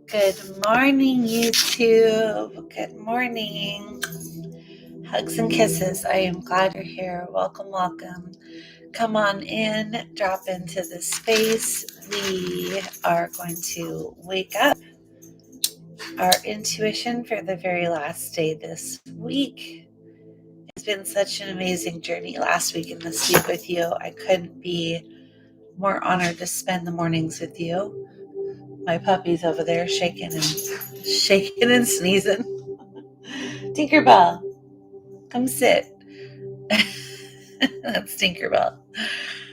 Good morning, YouTube. Good morning. Hugs and kisses. I am glad you're here. Welcome, welcome. Come on in, drop into the space. We are going to wake up our intuition for the very last day this week. It's been such an amazing journey last week and this week with you. I couldn't be more honored to spend the mornings with you. My puppy's over there shaking and sneezing. Tinkerbell, come sit. That's Tinkerbell.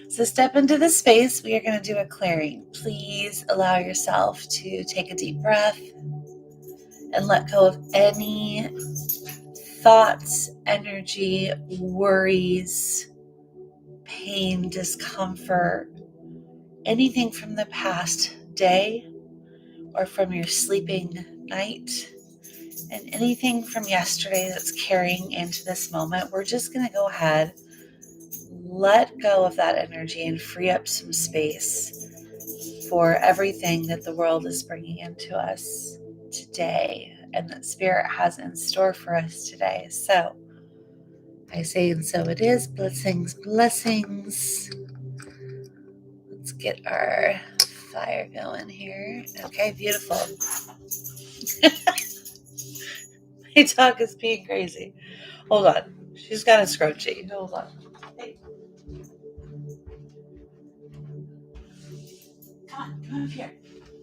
So step into the space. We are going to do a clearing. Please allow yourself to take a deep breath and let go of any thoughts, energy, worries, pain, discomfort, anything from the past day or from your sleeping night, and anything from yesterday that's carrying into this moment. We're just going to go ahead, let go of that energy and free up some space for everything that the world is bringing into us today and that Spirit has in store for us today. So I say, and so it is. Blessings, blessings. Let's get our fire going here. Okay, beautiful. My dog is being crazy. Hold on. She's got a scrunchie. Hold on. Hey. Come over here.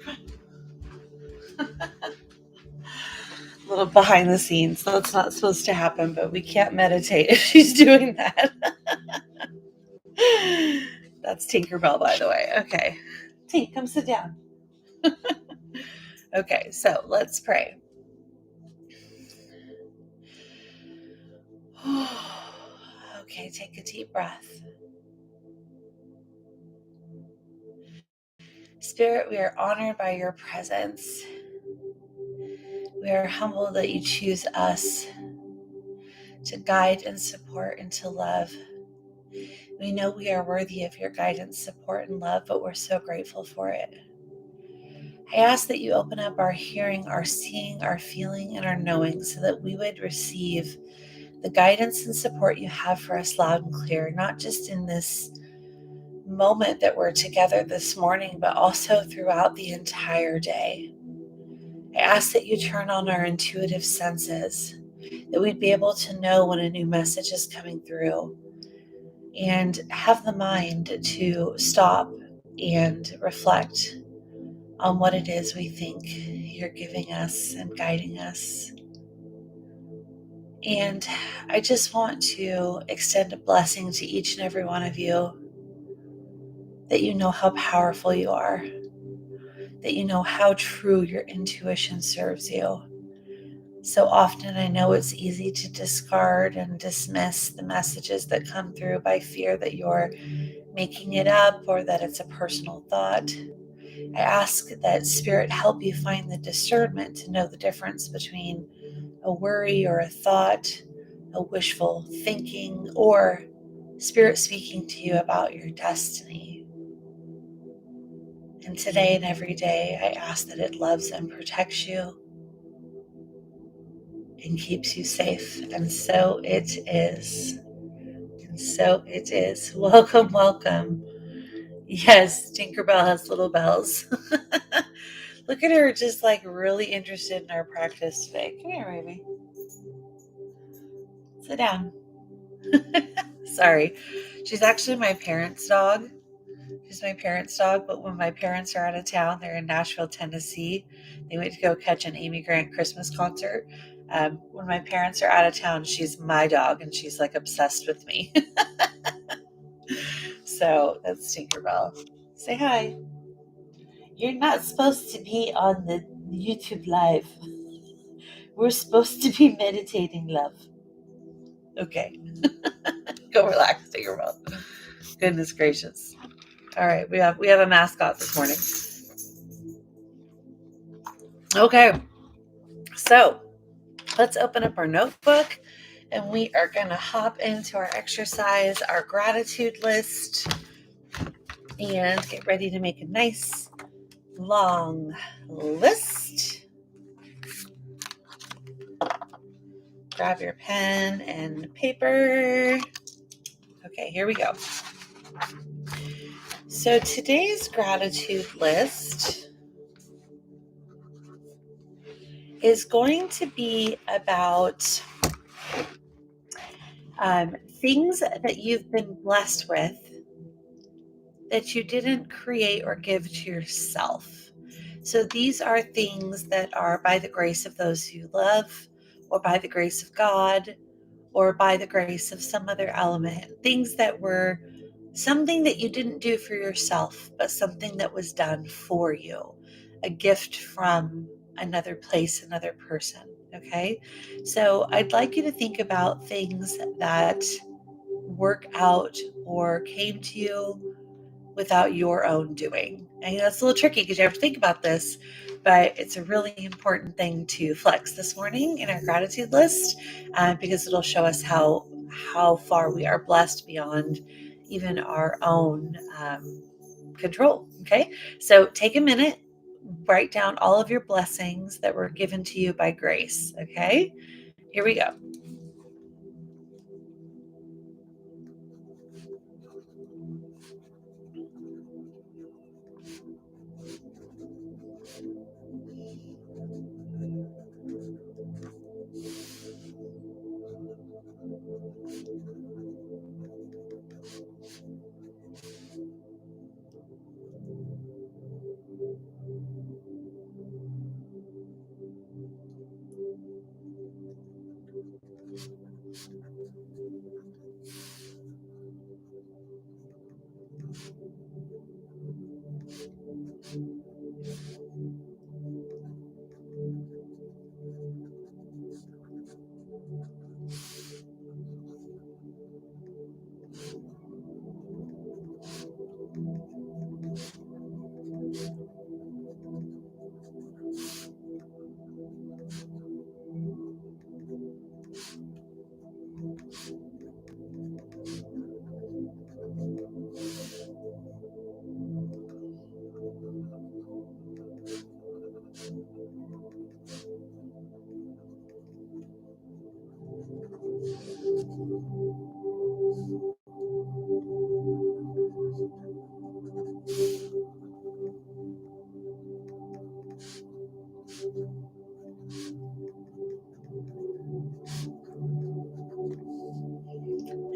Come on. A little behind the scenes. That's not supposed to happen, but we can't meditate if she's doing that. That's Tinkerbell, by the way. Okay. Tink, come sit down. Okay, so let's pray. Okay, take a deep breath. Spirit, we are honored by your presence. We are humbled that you choose us to guide and support and to love. We know we are worthy of your guidance, support, and love, but we're so grateful for it. I ask that you open up our hearing, our seeing, our feeling, and our knowing so that we would receive the guidance and support you have for us loud and clear, not just in this moment that we're together this morning, but also throughout the entire day. I ask that you turn on our intuitive senses, that we'd be able to know when a new message is coming through and have the mind to stop and reflect on what it is we think you're giving us and guiding us. And I just want to extend a blessing to each and every one of you, that you know how powerful you are, that you know how true your intuition serves you. So often I know it's easy to discard and dismiss the messages that come through by fear that you're making it up or that it's a personal thought. I ask that Spirit help you find the discernment to know the difference between a worry or a thought, a wishful thinking, or Spirit speaking to you about your destiny. And today and every day, I ask that it loves and protects you and keeps you safe. And so it is. And so it is. Welcome, welcome. Yes, Tinkerbell has little bells. Look at her just like really interested in our practice today. Come here, baby. Sit down. Sorry. She's actually my parents' dog. She's my parents' dog, but when my parents are out of town, they're in Nashville, Tennessee. They went to go catch an Amy Grant Christmas concert. When my parents are out of town, she's my dog, and she's like obsessed with me. So that's Tinkerbell. Say hi. You're not supposed to be on the YouTube live. We're supposed to be meditating, love. Okay. Go relax, Tinkerbell. Goodness gracious. All right, we have a mascot this morning. Okay, so let's open up our notebook and we are going to hop into our exercise, our gratitude list, and get ready to make a nice long list. Grab your pen and paper. Okay, here we go. So today's gratitude list is going to be about things that you've been blessed with that you didn't create or give to yourself. So these are things that are by the grace of those you love, or by the grace of God, or by the grace of some other element. Things that were something that you didn't do for yourself, but something that was done for you. A gift from another place, another person. Okay? So I'd like you to think about things that work out or came to you without your own doing. I know that's a little tricky because you have to think about this, but it's a really important thing to flex this morning in our gratitude list because it'll show us how far we are blessed beyond even our own control. Okay, so take a minute, write down all of your blessings that were given to you by grace. Okay, here we go.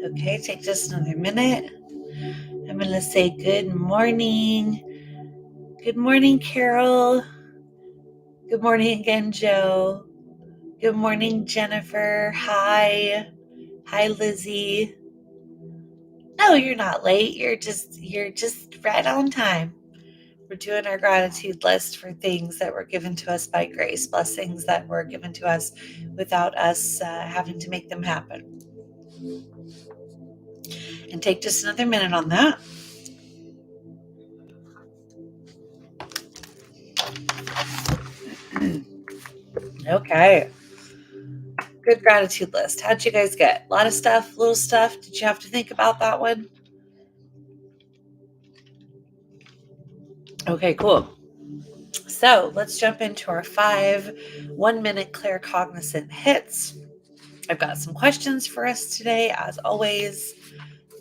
Okay, take just another minute. I'm going to say good morning. Good morning, Carol. Good morning again, Joe. Good morning, Jennifer. Hi. Hi, Lizzie. No, you're not late. You're just right on time. We're doing our gratitude list for things that were given to us by grace, blessings that were given to us without us having to make them happen. And take just another minute on that. Okay. Good gratitude list. How'd you guys get? A lot of stuff, little stuff. Did you have to think about that one? Okay, cool. So let's jump into our 5 1-minute claircognizant hits. I've got some questions for us today, as always.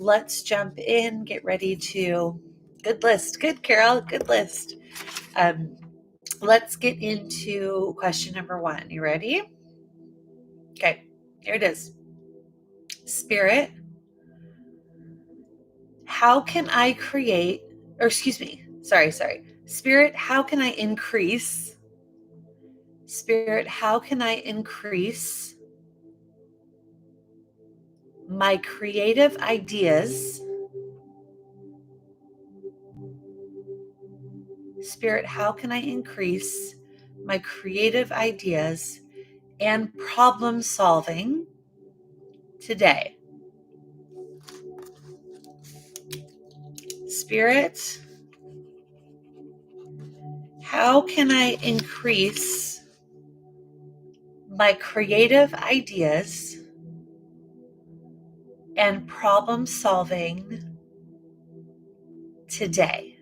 Let's jump in. Get ready to. Good list. Good, Carol. Good list. Let's get into question number 1. You ready? Okay, here it is. Spirit, how can I create, or excuse me, sorry. Spirit, how can I increase? Spirit, how can I increase my creative ideas? Spirit, how can I increase my creative ideas and problem solving today? Spirit, how can I increase my creative ideas and problem solving today?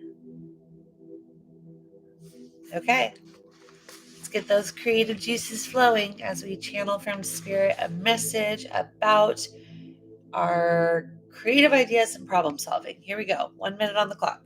Okay. Let's get those creative juices flowing as we channel from Spirit a message about our creative ideas and problem solving. Here we go. 1 minute on the clock.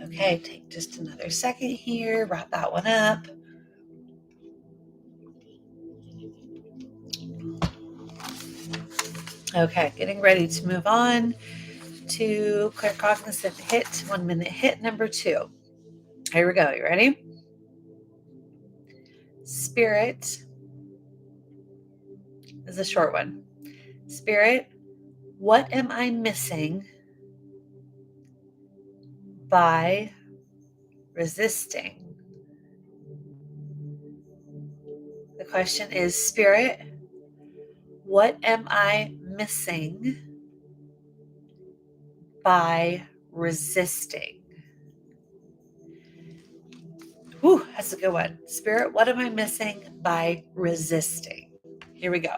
Okay, take just another second here, wrap that one up. Okay, getting ready to move on to claircognizant hit, 1 minute hit number 2. Here we go. You ready? Spirit is a short one. Spirit, what am I missing by resisting? The question is, Spirit, what am I missing by resisting? Whew, that's a good one. Spirit, what am I missing by resisting? Here we go.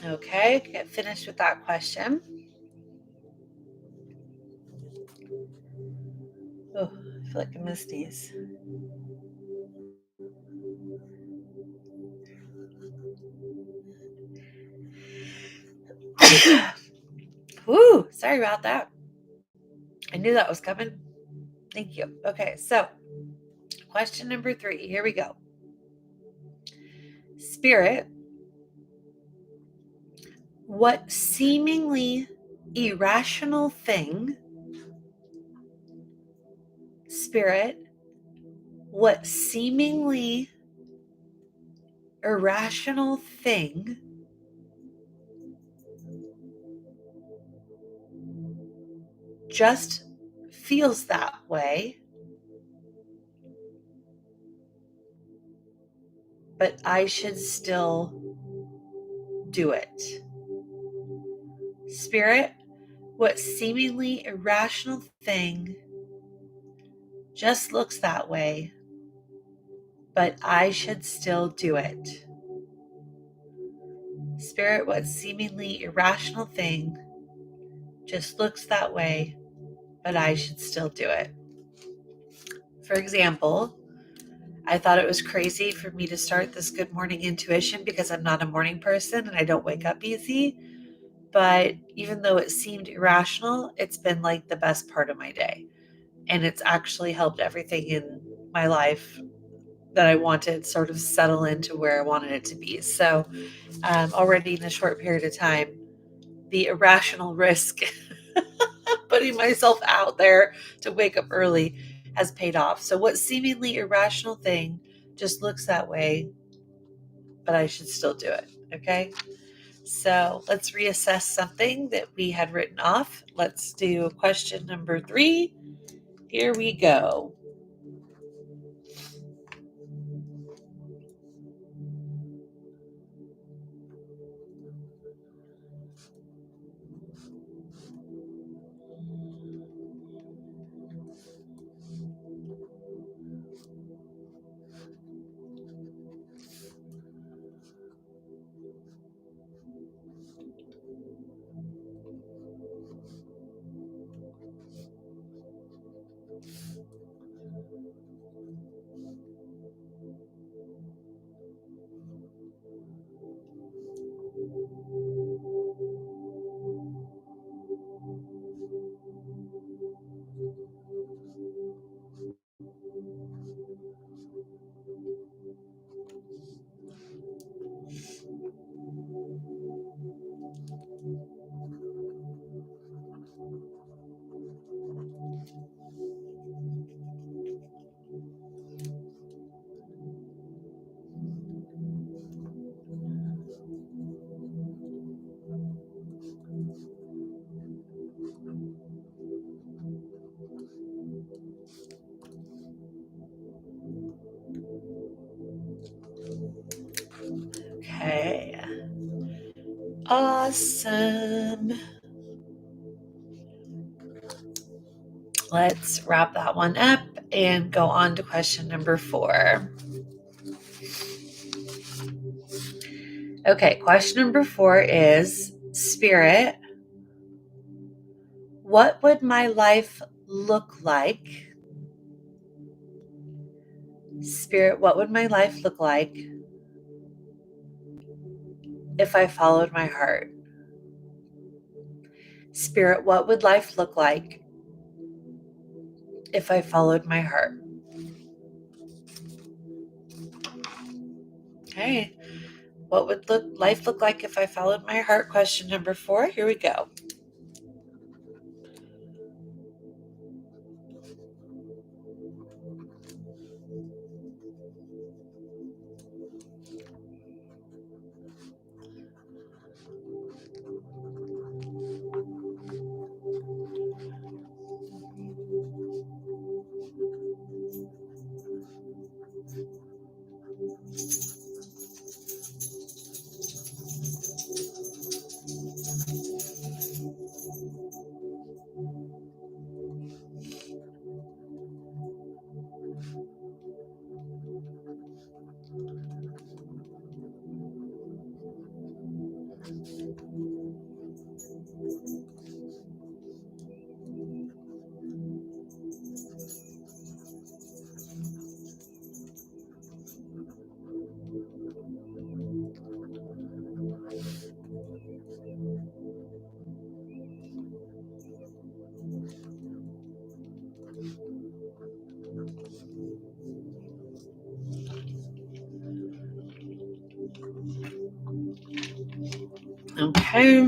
Okay, get finished with that question. Oh, I feel like I missed these. Woo, sorry about that. I knew that was coming. Thank you. Okay, so question number 3. Here we go. Spirit, what seemingly irrational thing, Spirit, what seemingly irrational thing just feels that way, but I should still do it? Spirit, what seemingly irrational thing just looks that way, but I should still do it? Spirit, what seemingly irrational thing just looks that way, but I should still do it? For example, I thought it was crazy for me to start this good morning intuition because I'm not a morning person and I don't wake up easy. But even though it seemed irrational, it's been like the best part of my day. And it's actually helped everything in my life that I wanted sort of settle into where I wanted it to be. So already in a short period of time, the irrational risk of putting myself out there to wake up early has paid off. So what seemingly irrational thing just looks that way, but I should still do it. Okay. So let's reassess something that we had written off. Let's do question number 3. Here we go. Okay. Awesome. Let's wrap that one up and go on to question number 4. Okay, question number 4 is, Spirit, what would my life look like? Spirit, what would my life look like if I followed my heart? Spirit, what would life look like if I followed my heart? Okay. What would life look like if I followed my heart? Question number 4. Here we go. Okay.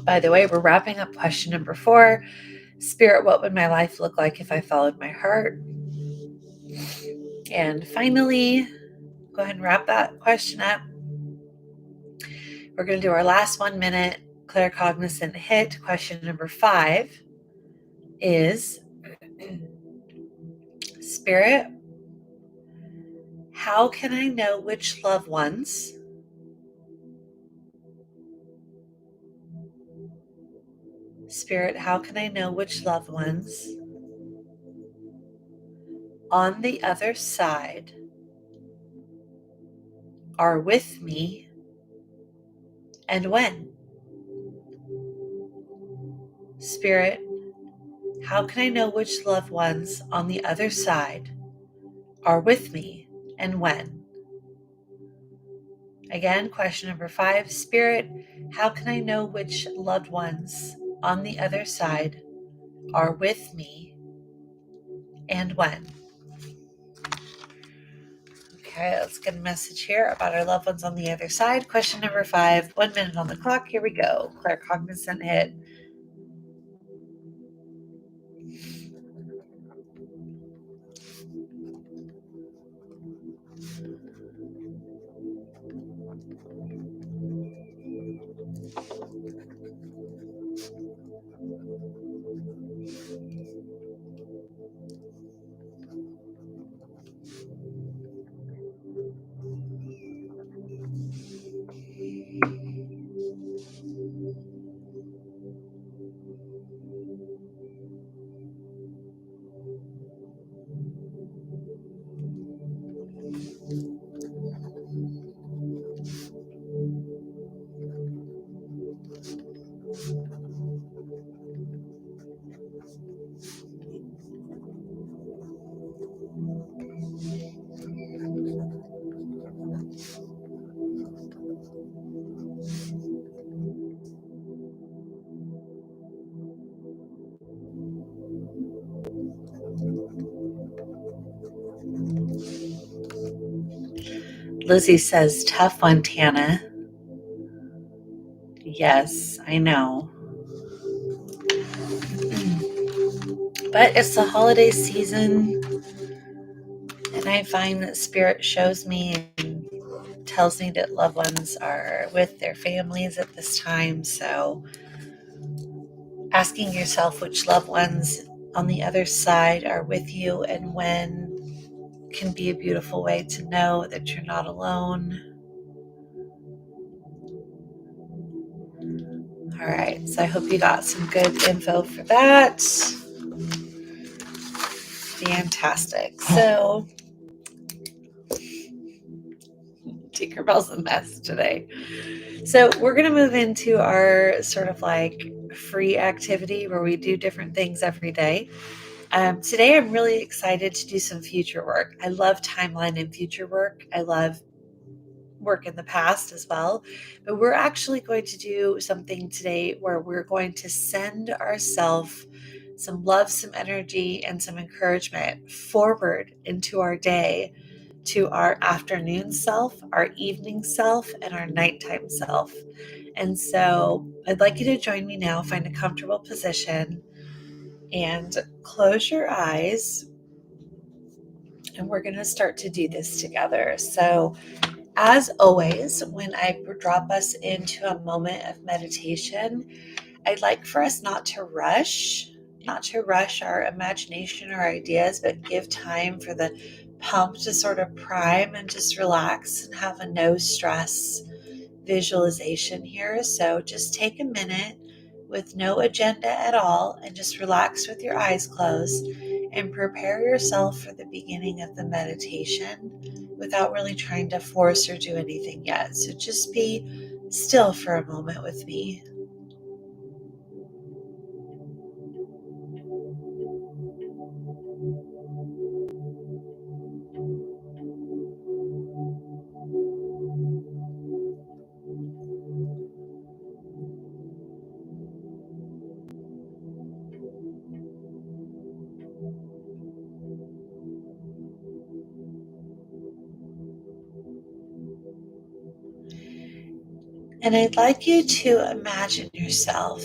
By the way, we're wrapping up question number 4. Spirit, what would my life look like if I followed my heart? And finally, go ahead and wrap that question up. We're going to do our last 1 minute claircognizant hit. Question number 5 is, Spirit, how can I know which loved ones Spirit, how can I know which loved ones on the other side are with me and when? Spirit, how can I know which loved ones on the other side are with me and when? Again, question number 5, Spirit, how can I know which loved ones on the other side are with me and when? Okay, let's get a message here about our loved ones on the other side. Question number 5, 1 minute on the clock. Here we go. Claircognizant hit. Lizzie says, tough one, Tana. Yes, I know. But it's the holiday season, and I find that Spirit shows me and tells me that loved ones are with their families at this time. So asking yourself which loved ones on the other side are with you and when can be a beautiful way to know that you're not alone. All right, so I hope you got some good info for that. Fantastic. So Tinkerbell's a mess today. So we're going to move into our sort of like free activity where we do different things every day. Today, I'm really excited to do some future work. I love timeline and future work. I love work in the past as well. But we're actually going to do something today where we're going to send ourselves some love, some energy, and some encouragement forward into our day to our afternoon self, our evening self, and our nighttime self. And so I'd like you to join me now, find a comfortable position, and close your eyes. And we're going to start to do this together. So, as always, when I drop us into a moment of meditation, I'd like for us not to rush our imagination or ideas, but give time for the pump to sort of prime and just relax and have a no stress visualization here. So just take a minute with no agenda at all and just relax with your eyes closed and prepare yourself for the beginning of the meditation without really trying to force or do anything yet. So just be still for a moment with me. And I'd like you to imagine yourself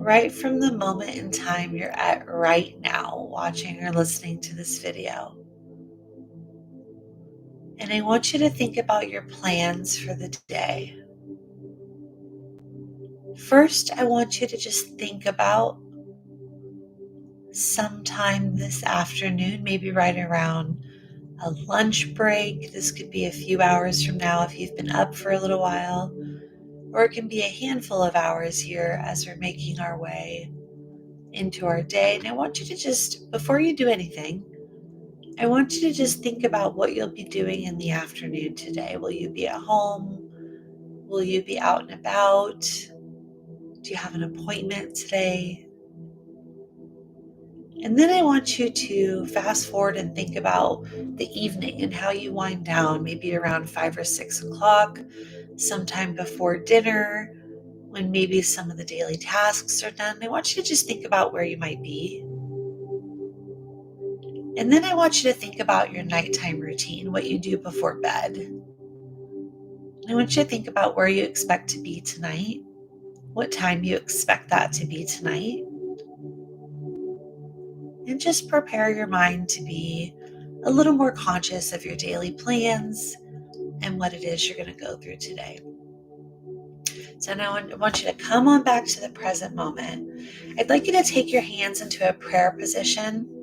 right from the moment in time you're at right now, watching or listening to this video. And I want you to think about your plans for the day. First, I want you to just think about sometime this afternoon, maybe right around a lunch break. This could be a few hours from now if you've been up for a little while, or it can be a handful of hours here as we're making our way into our day. And I want you to just, before you do anything, I want you to just think about what you'll be doing in the afternoon today. Will you be at home? Will you be out and about? Do you have an appointment today? And then I want you to fast forward and think about the evening and how you wind down, maybe around 5 or 6 o'clock, sometime before dinner, when maybe some of the daily tasks are done. I want you to just think about where you might be. And then I want you to think about your nighttime routine, what you do before bed. I want you to think about where you expect to be tonight, what time you expect that to be tonight, and just prepare your mind to be a little more conscious of your daily plans and what it is you're going to go through today. So now I want you to come on back to the present moment. I'd like you to take your hands into a prayer position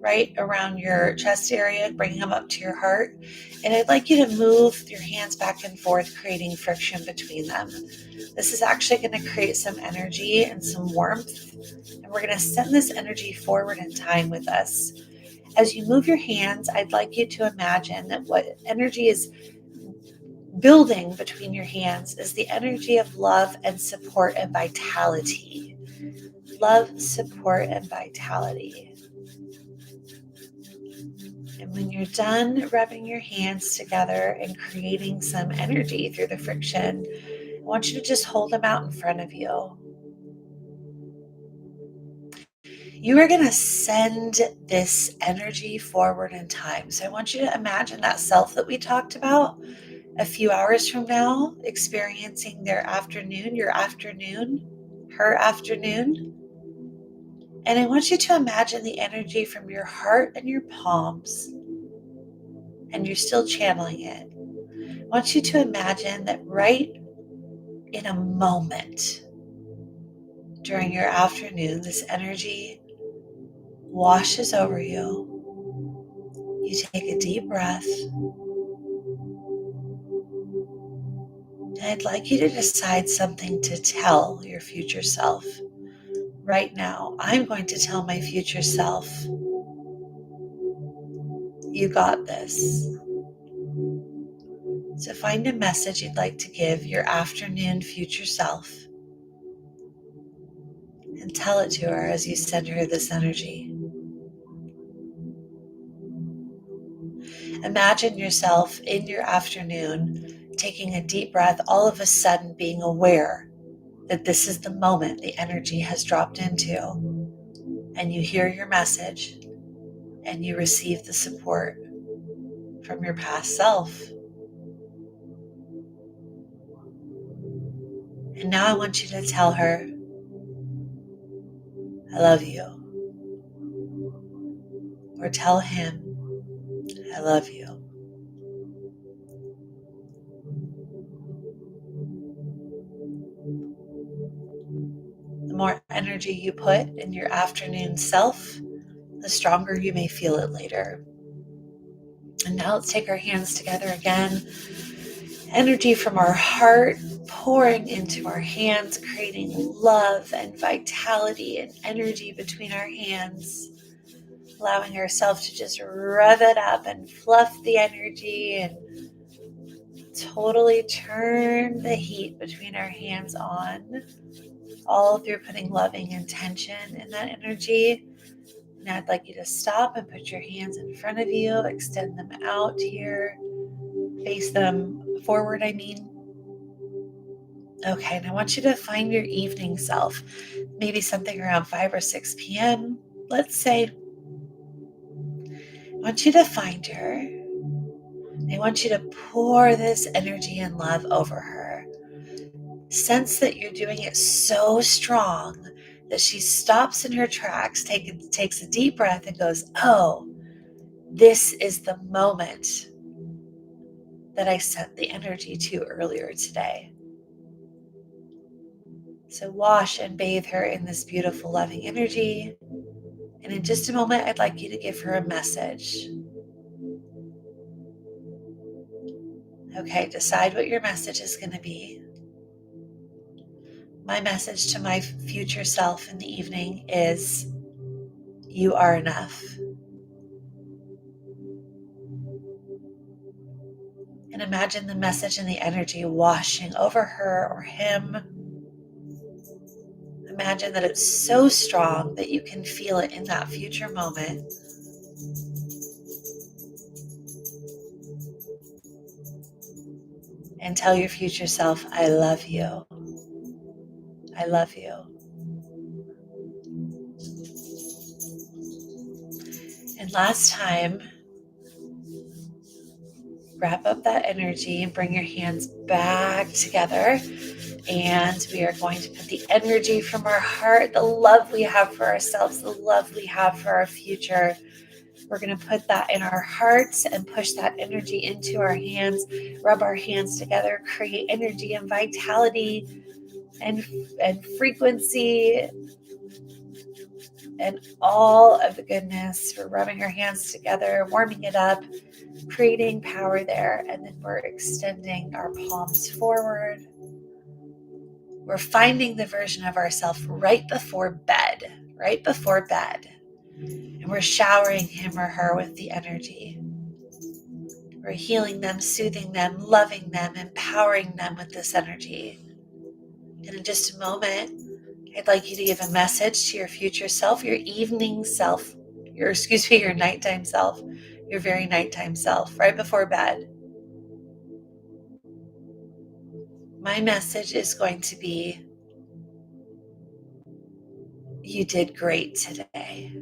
right around your chest area, bringing them up to your heart. And I'd like you to move your hands back and forth, creating friction between them. This is actually going to create some energy and some warmth. And we're going to send this energy forward in time with us. As you move your hands, I'd like you to imagine that what energy is building between your hands is the energy of love and support and vitality. Love, support, and vitality. And when you're done rubbing your hands together and creating some energy through the friction, I want you to just hold them out in front of you. You are going to send this energy forward in time. So I want you to imagine that self that we talked about a few hours from now, experiencing their afternoon, your afternoon, her afternoon. And I want you to imagine the energy from your heart and your palms, and you're still channeling it. I want you to imagine that right in a moment during your afternoon, this energy washes over you. You take a deep breath. And I'd like you to decide something to tell your future self. Right now, I'm going to tell my future self, you got this. So find a message you'd like to give your afternoon future self and tell it to her as you send her this energy. Imagine yourself in your afternoon taking a deep breath, all of a sudden being aware that this is the moment the energy has dropped into, and you hear your message and you receive the support from your past self. And now I want you to tell her, I love you. Or tell him, I love you. The more energy you put in your afternoon self, the stronger you may feel it later. And now let's take our hands together again. Energy from our heart pouring into our hands, creating love and vitality and energy between our hands. Allowing ourselves to just rev it up and fluff the energy and totally turn the heat between our hands on, all through putting loving intention in that energy. And I'd like you to stop and put your hands in front of you, extend them out here, face them forward, Okay, and I want you to find your evening self, maybe something around 5 or 6 p.m., let's say. I want you to find her. I want you to pour this energy and love over her. Sense that you're doing it so strong that she stops in her tracks, takes a deep breath and goes, oh, this is the moment that I sent the energy to earlier today. So wash and bathe her in this beautiful, loving energy. And in just a moment, I'd like you to give her a message. Okay, decide what your message is going to be. My message to my future self in the evening is, you are enough. And imagine the message and the energy washing over her or him. Imagine that it's so strong that you can feel it in that future moment. And tell your future self, I love you. I love you. And last time, wrap up that energy and bring your hands back together. And we are going to put the energy from our heart, the love we have for ourselves, the love we have for our future. We're going to put that in our hearts and push that energy into our hands, rub our hands together, create energy and vitality and frequency and all of the goodness. We're rubbing our hands together, warming it up, creating power there, and then we're extending our palms forward. We're finding the version of ourselves right before bed, and we're showering him or her with the energy. We're healing them, soothing them, loving them, empowering them with this energy. And in just a moment, I'd like you to give a message to your future self, your evening self, your nighttime self, your very nighttime self, right before bed. My message is going to be, you did great today.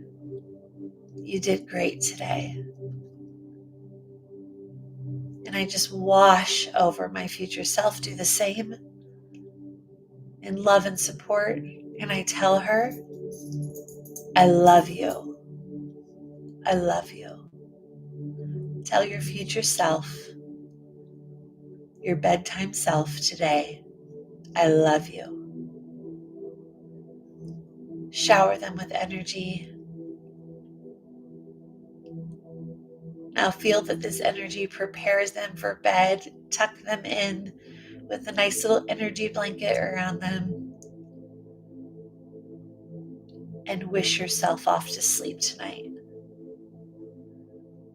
You did great today. And I just wash over my future self, do the same in love and support. And I tell her, I love you. I love you. Tell your future self, your bedtime self today, I love you. Shower them with energy. Now feel that this energy prepares them for bed. Tuck them in with a nice little energy blanket around them. And wish yourself off to sleep tonight.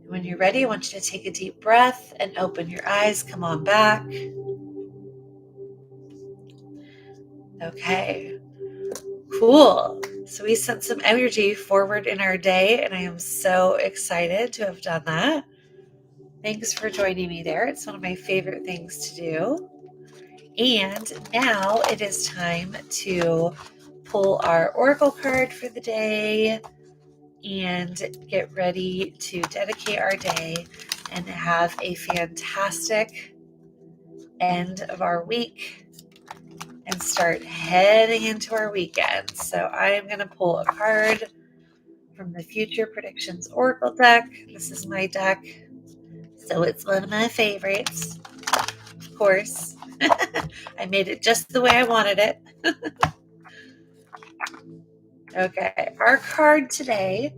When you're ready, I want you to take a deep breath and open your eyes. Come on back. Okay, cool. So we sent some energy forward in our day, and I am so excited to have done that. Thanks for joining me there. It's one of my favorite things to do. And now it is time to pull our oracle card for the day and get ready to dedicate our day and have a fantastic end of our week and start heading into our weekend. So I am going to pull a card from the Future Predictions Oracle deck. This is my deck, so it's one of my favorites, of course. I made it just the way I wanted it. Okay, our card today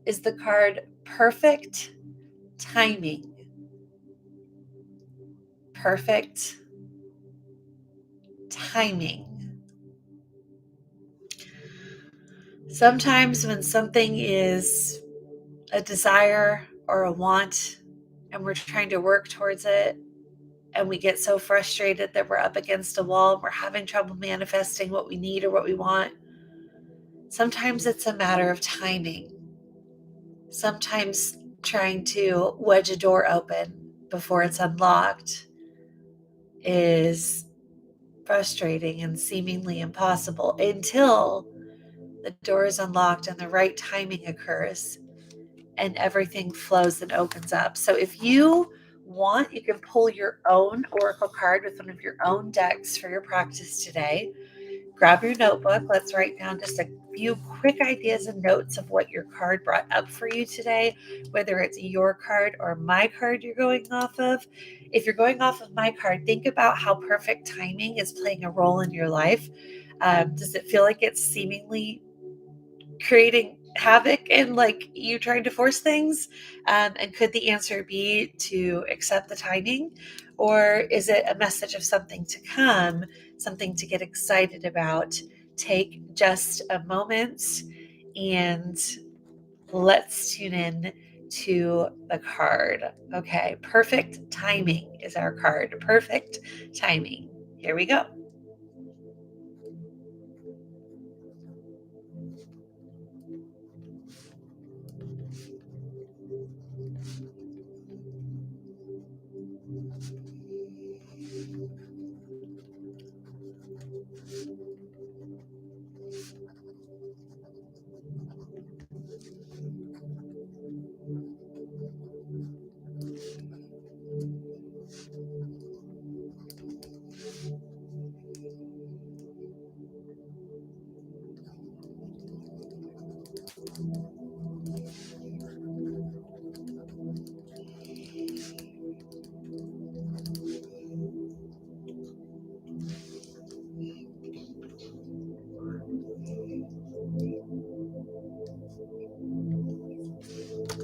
is the card Perfect Timing. Perfect timing. Sometimes when something is a desire or a want and we're trying to work towards it and we get so frustrated that we're up against a wall and we're having trouble manifesting what we need or what we want, sometimes it's a matter of timing. Sometimes trying to wedge a door open before it's unlocked is frustrating and seemingly impossible until the door is unlocked and the right timing occurs and everything flows and opens up. So if you want, you can pull your own oracle card with one of your own decks for your practice today. Grab your notebook. Let's write down just a few quick ideas and notes of what your card brought up for you today, whether it's your card or my card you're going off of. If you're going off of my card, think about how perfect timing is playing a role in your life. Does it feel like it's seemingly creating havoc and like you trying to force things? And could the answer be to accept the timing? Or is it a message of something to come, something to get excited about? Take just a moment and let's tune in to the card. Okay, perfect timing is our card. Perfect timing. Here we go.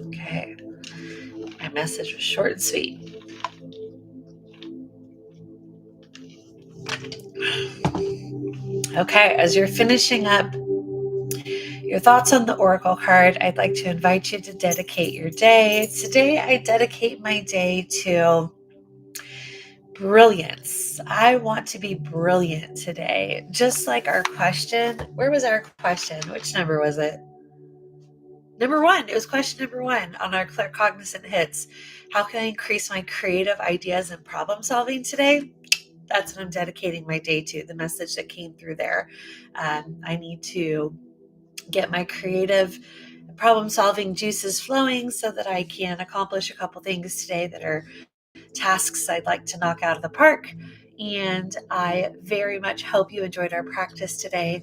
Okay, my message was short and sweet. Okay, as you're finishing up your thoughts on the Oracle card, I'd like to invite you to dedicate your day. Today, I dedicate my day to brilliance. I want to be brilliant today. Just like our question. Where was our question? Which number was it? Number one. It was question number one on our Claircognizant Hits. How can I increase my creative ideas and problem solving today? That's what I'm dedicating my day to, the message that came through there. I need to get my creative problem solving juices flowing so that I can accomplish a couple things today that are tasks I'd like to knock out of the park. And I very much hope you enjoyed our practice today.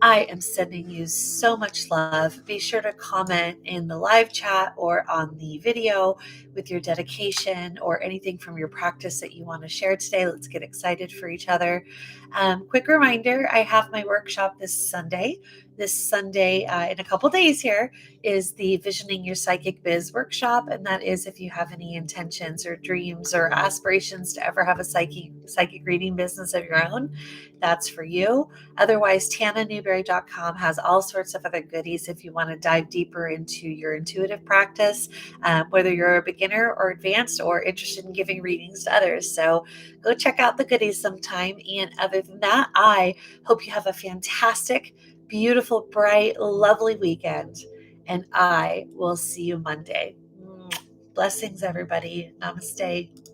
I am sending you so much love. Be sure to comment in the live chat or on the video with your dedication or anything from your practice that you want to share today. Let's get excited for each other. Quick reminder, I have my workshop this Sunday. This Sunday, in a couple days here, is the Visioning Your Psychic Biz workshop. And that is if you have any intentions or dreams or aspirations to ever have a psychic reading business of your own, that's for you. Otherwise, TanaNewberry.com has all sorts of other goodies if you want to dive deeper into your intuitive practice, whether you're a beginner or advanced or interested in giving readings to others. So go check out the goodies sometime. And other than that, I hope you have a fantastic, beautiful, bright, lovely weekend. And I will see you Monday. Blessings, everybody. Namaste.